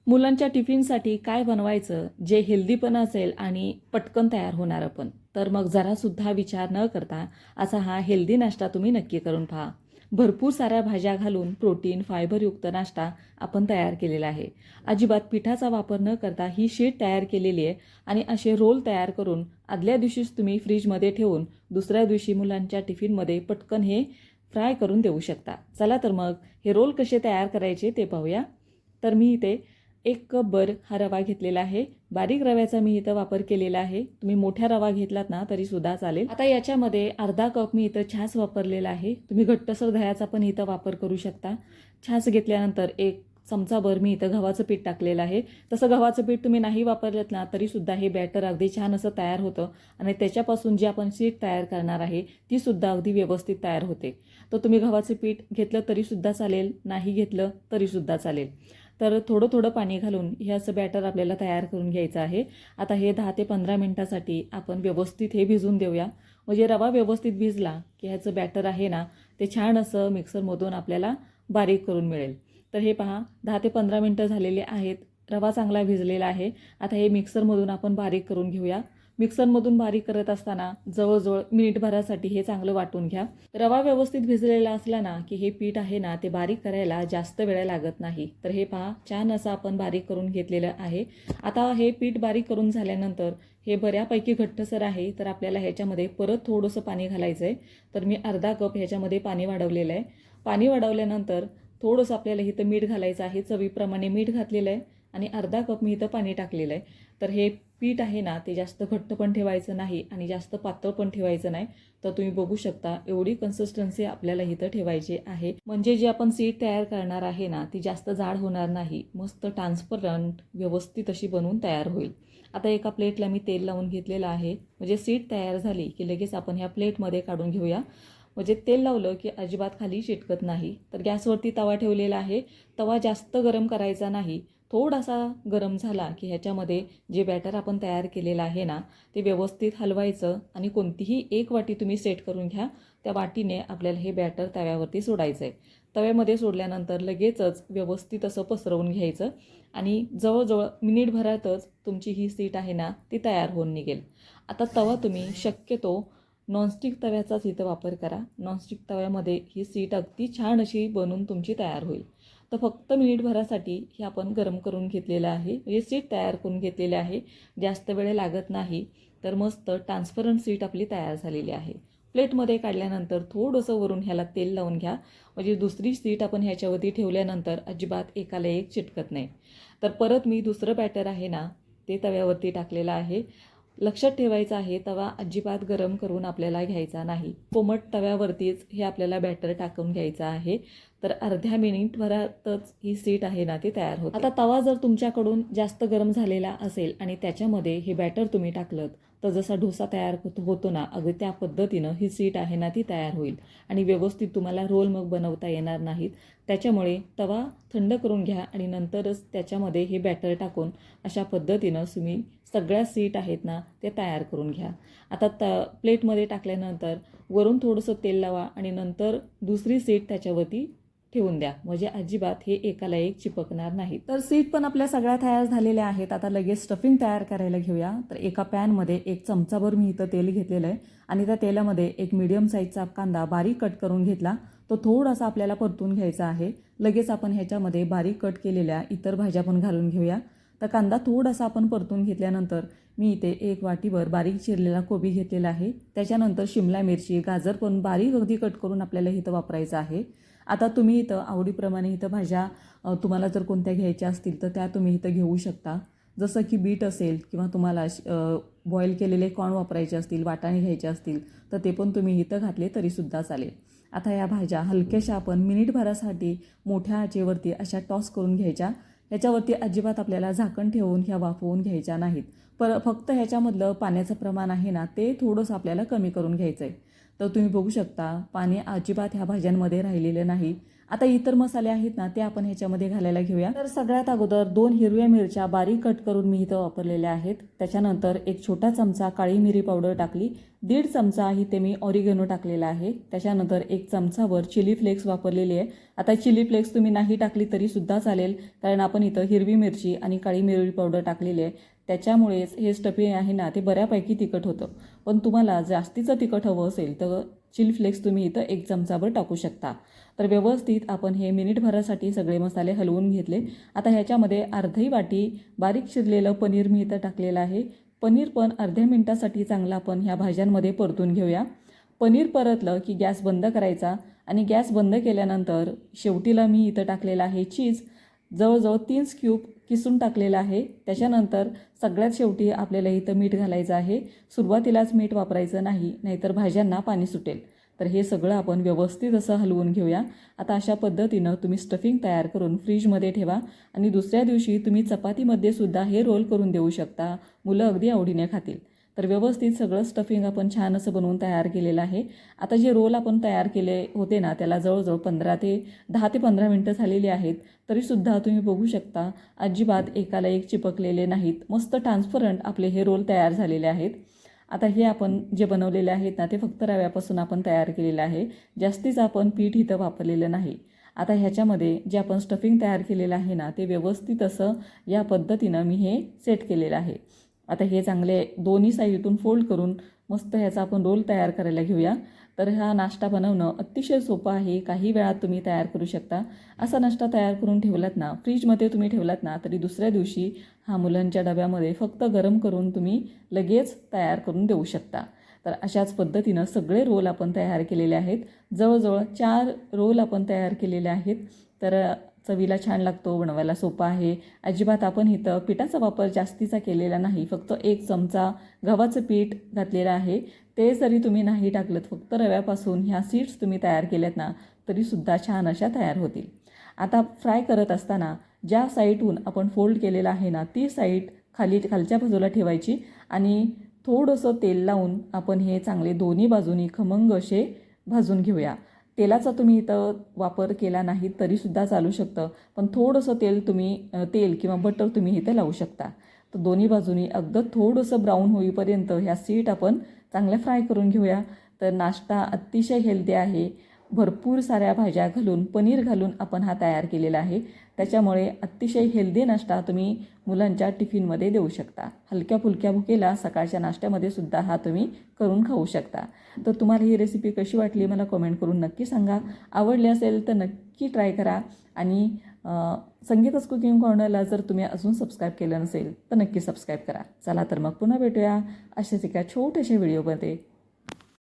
मुलांच्या टिफिनसाठी काय बनवायचं जे हेल्दी पण असेल आणि पटकन तयार होणारं पण. तर मग जरासुद्धा विचार न करता असा हा हेल्दी नाश्ता तुम्ही नक्की करून पहा. भरपूर साऱ्या भाज्या घालून प्रोटीन फायबरयुक्त नाश्ता आपण तयार केलेला आहे. अजिबात पिठाचा वापर न करता ही शीट तयार केलेली आहे आणि असे रोल तयार करून आदल्या दिवशीच तुम्ही फ्रीजमध्ये ठेवून दुसऱ्या दिवशी मुलांच्या टिफिनमध्ये पटकन हे फ्राय करून देऊ शकता. चला तर मग हे रोल कसे तयार करायचे ते पाहूया. तर मी इथे 1 कपभर हा रवा घेतलेला आहे. बारीक रव्याचा मी इथं वापर केलेला आहे. तुम्ही मोठ्या रवा घेतलात ना तरीसुद्धा चालेल. आता याच्यामध्ये अर्धा कप मी इथं छास वापरलेला आहे. तुम्ही घट्टसर दह्याचा पण इथं वापर करू शकता. छास घेतल्यानंतर 1 चमचाभर मी इथं गव्हाचं पीठ टाकलेलं आहे. तसं गव्हाचं पीठ तुम्ही नाही वापरलेत ना तरीसुद्धा हे बॅटर अगदी छान असं तयार होतं आणि त्याच्यापासून जी आपण शीट तयार करणार आहे तीसुद्धा अगदी व्यवस्थित तयार होते. तर तुम्ही गव्हाचं पीठ घेतलं तरीसुद्धा चालेल, नाही घेतलं तरीसुद्धा चालेल. तर थोडं थोडं पाणी घालून हे असं बॅटर आपल्याला तयार करून घ्यायचं आहे. आता हे 10 ते 15 मिनिटासाठी आपण व्यवस्थित हे भिजून देऊया. म्हणजे रवा व्यवस्थित भिजला की ह्याचं बॅटर आहे ना ते छान असं मिक्सरमधून आपल्याला बारीक करून मिळेल. तर हे पहा 10 ते 15 मिनिटं झालेले आहेत. रवा चांगला भिजलेला आहे. आता हे मिक्सरमधून आपण बारीक करून घेऊया. मिक्सरमधून बारीक करत असताना जवळजवळ मिनिटभरासाठी हे चांगलं वाटून घ्या. रवा व्यवस्थित भिजलेला असला ना की हे पीठ आहे ना ते बारीक करायला जास्त वेळ लागत नाही. तर हे पहा छान असं आपण बारीक करून घेतलेलं आहे. आता हे पीठ बारीक करून झाल्यानंतर हे बऱ्यापैकी घट्टसर आहे. तर आपल्याला ह्याच्यामध्ये परत थोडंसं पाणी घालायचं आहे. तर मी अर्धा कप ह्याच्यामध्ये पाणी वाढवलेलं आहे. पाणी वाढवल्यानंतर थोडंसं आपल्याला इथं मीठ घालायचं आहे. चवीप्रमाणे मीठ घातलेलं आहे आणि अर्धा कप मी इथं पाणी टाकलेलं आहे. तर हे पीठ आहे ना ते जास्त घट्ट पण ठेवायचं नाही आणि जास्त पातळ पण ठेवायचं नाही. तर तुम्ही बघू शकता एवढी कन्सिस्टन्सी आपल्याला इथं ठेवायची आहे. म्हणजे जी आपण शीट तयार करणार आहे ना ती जास्त जाड होणार नाही. मस्त ट्रान्सपरंट व्यवस्थित अशी बनवून तयार होईल. आता एका प्लेटला मी तेल लावून घेतलेलं आहे. म्हणजे शीट तयार झाली की लगेच आपण ह्या प्लेटमध्ये काढून घेऊया. म्हणजे तेल लावलं की अजिबात खाली चिटकत नाही. तर गॅसवरती तवा ठेवलेला आहे. तवा जास्त गरम करायचा नाही. थोडासा गरम झाला की ह्याच्यामध्ये जे बॅटर आपण तयार केलेलं आहे ना ते व्यवस्थित हलवायचं आणि कोणतीही एक वाटी तुम्ही सेट करून घ्या. त्या वाटीने आपल्याला हे बॅटर तव्यावरती सोडायचं आहे. तव्यामध्ये सोडल्यानंतर लगेचच व्यवस्थित असं पसरवून घ्यायचं आणि जवळजवळ मिनिटभरातच तुमची ही शीट आहे ना ती तयार होऊन निघेल. आता तवा तुम्ही शक्यतो नॉनस्टिक तव्याचाच इथं वापर करा. नॉनस्टिक तव्यामध्ये ही शीट अगदी छान अशी बनून तुमची तयार होईल. तर फक्त मिनिटभरासाठी हे आपण गरम करून घेतलेलं आहे. म्हणजे शीट तयार करून घेतलेली आहे. जास्त वेळ लागत नाही. तर मस्त ट्रान्सपरंट शीट आपली तयार झालेली आहे. प्लेटमध्ये काढल्यानंतर थोडंसं वरून ह्याला तेल लावून घ्या. म्हणजे दुसरी शीट आपण ह्याच्यावरती ठेवल्यानंतर अजिबात एकाला एक चिटकत नाही. तर परत मी दुसरं बॅटर आहे ना ते तव्यावरती टाकलेलं आहे. लक्षात ठेवायचं आहे तवा अजिबात गरम करून आपल्याला घ्यायचा नाही. कोमट तव्यावरतीच हे आपल्याला बॅटर टाकून घ्यायचं आहे. तर अर्ध्या मिनिटभरातच ही शीट आहे ना ती तयार होते. आता तवा जर तुमच्याकडून जास्त गरम झालेला असेल आणि त्याच्यामध्ये हे बॅटर तुम्ही टाकलं तर जसा डोसा तयार होतो ना अगदी त्या पद्धतीनं ही शीट आहे ना ती तयार होईल आणि व्यवस्थित तुम्हाला रोल मग बनवता येणार नाहीत. त्याच्यामुळे तवा थंड करून घ्या आणि नंतरच त्याच्यामध्ये हे बॅटर टाकून अशा पद्धतीनं तुम्ही सगळ्या शीट आहेत ना ते तयार करून घ्या. आता प्लेटमध्ये टाकल्यानंतर वरून थोडंसं तेल लावा आणि नंतर दुसरी शीट त्याच्यावरती ठेवून द्या. म्हणजे अजिबात हे एकाला एक चिपकणार नाही. तर शीट पण आपल्या सगळ्या तयार झालेल्या आहेत. आता लगेच स्टफिंग तयार करायला घेऊया. तर एका पॅनमध्ये 1 चमचाभर मी इथं तेल घेतलेलं आहे आणि त्या तेलामध्ये एक मीडियम साईजचा कांदा बारीक कट करून घेतला. तो थोडासा आपल्याला परतून घ्यायचा आहे. लगेच आपण ह्याच्यामध्ये बारीक कट केलेल्या इतर भाज्या पण घालून घेऊया. तर कांदा थोडासा आपण परतून घेतल्यानंतर मी इथे 1 वाटीभर बारीक चिरलेला कोबी घेतलेला आहे. त्याच्यानंतर शिमला मिरची, गाजर पण बारीक अगदी कट करून आपल्याला इथं वापरायचं आहे. आता तुम्ही इथं आवडीप्रमाणे इथं भाज्या तुम्हाला जर कोणत्या घ्यायच्या असतील तर त्या तुम्ही इथं घेऊ शकता. जसं की बीट असेल किंवा तुम्हाला बॉईल केलेले कॉर्न वापरायचे असतील, वाटाणे घ्यायचे असतील तर ते पण तुम्ही इथं घातले तरीसुद्धा चालेल. आता या भाज्या हलक्याशा आपण मिनिटभरासाठी मोठ्या आचेवरती अशा टॉस करून घ्यायच्या. ह्याच्यावरती अजिबात आपल्याला झाकण ठेवून ह्या वाफवून घ्यायच्या नाहीत. फक्त ह्याच्यामधलं पाण्याचं प्रमाण आहे ना ते थोडंसं आपल्याला कमी करून घ्यायचं आहे. तर तुम्ही बघू शकता पाणी अजिबात ह्या भाज्यांमध्ये राहिलेलं नाही आता इतर मसाले आहेत ना ते आपण ह्याच्यामध्ये घालायला घेऊया. तर सगळ्यात अगोदर 2 हिरव्या मिरच्या बारीक कट करून मी इथं वापरलेल्या आहेत. त्याच्यानंतर 1 छोटा चमचा काळी मिरी पावडर टाकली, 1.5 चमचा इथे मी ऑरिगॅनो टाकलेला आहे. त्याच्यानंतर 1 चमचावर चिली फ्लेक्स वापरलेली आहे. आता चिली फ्लेक्स तुम्ही नाही टाकली तरी सुद्धा चालेल, कारण आपण इथं हिरवी मिरची आणि काळी मिरी पावडर टाकलेली आहे. त्याच्यामुळेच हे स्टफिंग आहे ना ते बऱ्यापैकी तिखट होतं. पण तुम्हाला जास्तीचं तिखट हवं असेल तर चिली फ्लेक्स तुम्ही इथं 1 चमचाभर टाकू शकता. तर व्यवस्थित आपण हे मिनिटभरासाठी सगळे मसाले हलवून घेतले. आता ह्याच्यामध्ये अर्धी वाटी बारीक चिरलेलं पनीर मी इथं टाकलेलं आहे. पनीर पण अर्ध्या मिनिटासाठी चांगलं आपण ह्या भाज्यांमध्ये परतून घेऊया. पनीर परतलं की गॅस बंद करायचा आणि गॅस बंद केल्यानंतर शेवटीला मी इथं टाकलेलं आहे चीज. जवळजवळ 3 स्क्यूब किसून टाकलेलं आहे. त्याच्यानंतर सगळ्यात शेवटी आपल्याला इथं मीठ घालायचं आहे. सुरुवातीलाच मीठ वापरायचं नाही, नाहीतर भाज्यांना पाणी सुटेल. तर हे सगळं आपण व्यवस्थित असं हलवून घेऊया. आता अशा पद्धतीनं तुम्ही स्टफिंग तयार करून फ्रीजमध्ये ठेवा आणि दुसऱ्या दिवशी तुम्ही चपातीमध्ये सुद्धा हे रोल करून देऊ शकता. मुलं अगदी आवडीने खातील. तर व्यवस्थित सगळं स्टफिंग आपण छान असं बनवून तयार केलेलं आहे. आता जे रोल आपण तयार केले होते ना त्याला जवळजवळ 10 ते 15 मिनटं झालेली आहेत. तरीसुद्धा तुम्ही बघू शकता अजिबात एकाला एक चिपकलेले नाहीत. मस्त ट्रान्सपरंट आपले हे रोल तयार झालेले आहेत. आता हे आपण जे बनवलेले आहेत ना ते फक्त रव्यापासून आपण तयार केलेलं आहे. जास्तीच आपण पीठ इथं वापरलेलं नाही. आता ह्याच्यामध्ये जे आपण स्टफिंग तयार केलेलं आहे ना ते व्यवस्थित असं या पद्धतीनं मी हे सेट केलेलं आहे. आता हे चांगले दोन्ही साईडून फोल्ड करून मस्त ह्याचा आपण रोल तयार करायला घेऊया. तर हा नाश्ता बनवणं अतिशय सोपं आहे. काही वेळात तुम्ही तयार करू शकता. असा नाश्ता तयार करून ठेवलात ना, फ्रीजमध्ये तुम्ही ठेवलात ना तरी दुसऱ्या दिवशी हा मुलांच्या डब्यामध्ये फक्त गरम करून तुम्ही लगेच तयार करून देऊ शकता. तर अशाच पद्धतीनं सगळे रोल आपण तयार केलेले आहेत. जवळजवळ 4 रोल आपण तयार केलेले आहेत. तर चवीला छान लागतो, बनवायला सोपा आहे. अजिबात आपण इथं पिठाचा वापर जास्तीचा केलेला नाही. फक्त 1 चमचा गव्हाचं पीठ घातलेलं आहे. ते जरी तुम्ही नाही टाकलं, फक्त रव्यापासून ह्या सीड्स तुम्ही तयार केल्यात ना तरीसुद्धा छान अशा तयार होतील. आता फ्राय करत असताना ज्या साईडहून आपण फोल्ड केलेलं आहे ना ती साईड खालच्या बाजूला ठेवायची आणि थोडंसं तेल लावून आपण हे चांगले दोन्ही बाजूनी खमंग असे भाजून घेऊया. तेलाचा तुम्ही इथं वापर केला नाही तरीसुद्धा चालू शकतं, पण थोडंसं तेल किंवा बटर तुम्ही इथं लावू शकता. तर दोन्ही बाजूनी अगदी थोडंसं ब्राऊन होईपर्यंत ह्या सीट आपण चांगल्या फ्राय करून घेऊया. तर नाश्ता अतिशय हेल्दी आहे. भरपूर साऱ्या भाज्या घालून, पनीर घालून आपण हा तयार केलेला आहे. त्याच्यामुळे अतिशय हेल्दी नाश्ता तुम्ही मुलांच्या टिफिनमध्ये देऊ शकता. हलक्या फुलक्या भुकेला सकाळच्या नाश्त्यामध्ये सुद्धा हा तुम्ही करून खाऊ शकता. तर तुम्हाला ही रेसिपी कशी वाटली मला कमेंट करून नक्की सांगा. आवडली असेल तर नक्की ट्राय करा आणि संगीता's कुकिंग कॉर्नरला जर तुम्ही अजून सबस्क्राईब केलं नसेल तर नक्की सबस्क्राईब करा. चला तर मग पुन्हा भेटूया अशाच एका छोट्याशा व्हिडिओमध्ये.